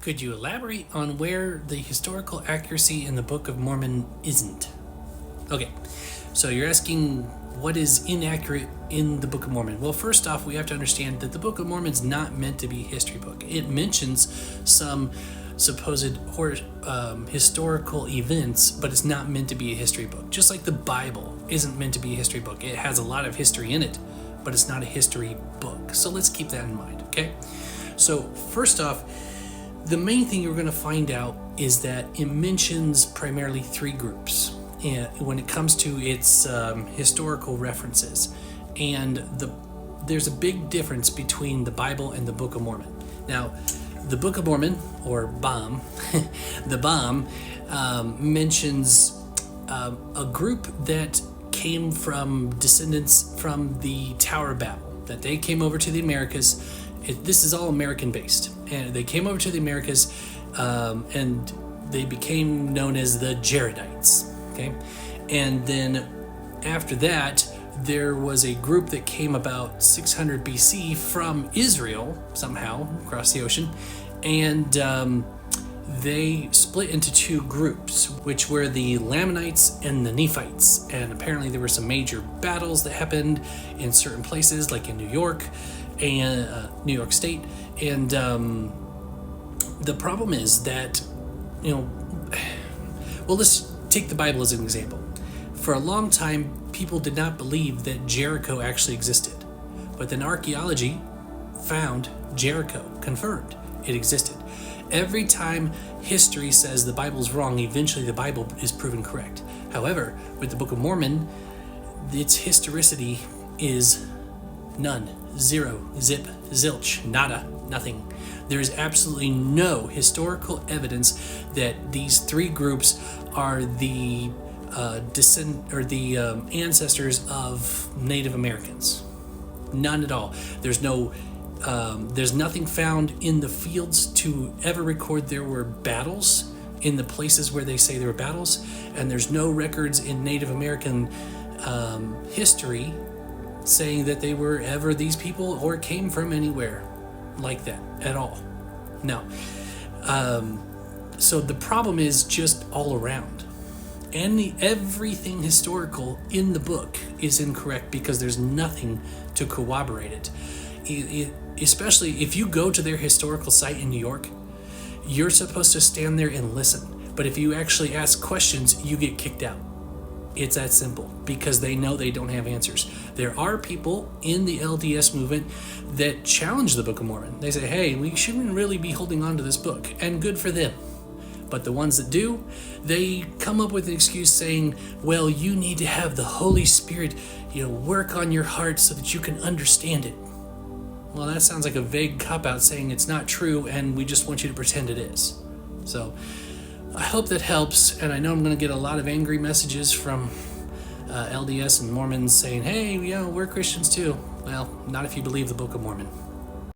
Could you elaborate on where the historical accuracy in the Book of Mormon isn't? Okay, so you're asking what is inaccurate in the Book of Mormon. Well, first off, we have to understand that the Book of Mormon is not meant to be a history book. It mentions some supposed historical events, but it's not meant to be a history book. Just like the Bible isn't meant to be a history book. It has a lot of history in it, but it's not a history book. So let's keep that in mind, okay? So first off, the main thing you're going to find out is that it mentions primarily three groups when it comes to its historical references. And there's a big difference between the Bible and the Book of Mormon. Now, the Book of Mormon, or BOM, the BOM mentions a group that came from descendants from the Tower of Babel, that they came over to the Americas. This is all American based, and they came over to the Americas and they became known as the Jaredites. Okay, and then after that, there was a group that came about 600 BC from Israel somehow across the ocean, and they split into two groups, which were the Lamanites and the Nephites. And apparently there were some major battles that happened in certain places, like in New York and New York State. And the problem is that, let's take the Bible as an example. For a long time, people did not believe that Jericho actually existed. But then archaeology found Jericho, confirmed it existed. Every time history says the Bible is wrong, eventually the Bible is proven correct. However, with the Book of Mormon, its historicity is none, zero, zip, zilch, nada, nothing. There is absolutely no historical evidence that these three groups are the ancestors of Native Americans. None at all. There's nothing found in the fields to ever record there were battles in the places where they say there were battles, and there's no records in Native American history saying that they were ever these people or came from anywhere like that at all. No. So the problem is just all around. Everything historical in the book is incorrect because there's nothing to corroborate it. Especially if you go to their historical site in New York, you're supposed to stand there and listen. But if you actually ask questions, you get kicked out. It's that simple, because they know they don't have answers. There are people in the LDS movement that challenge the Book of Mormon. They say, hey, we shouldn't really be holding on to this book, and good for them. But the ones that do, they come up with an excuse saying, well, you need to have the Holy Spirit, work on your heart so that you can understand it. Well, that sounds like a vague cop-out saying it's not true and we just want you to pretend it is. So I hope that helps, and I know I'm going to get a lot of angry messages from LDS and Mormons saying, hey, we're Christians too. Well, not if you believe the Book of Mormon.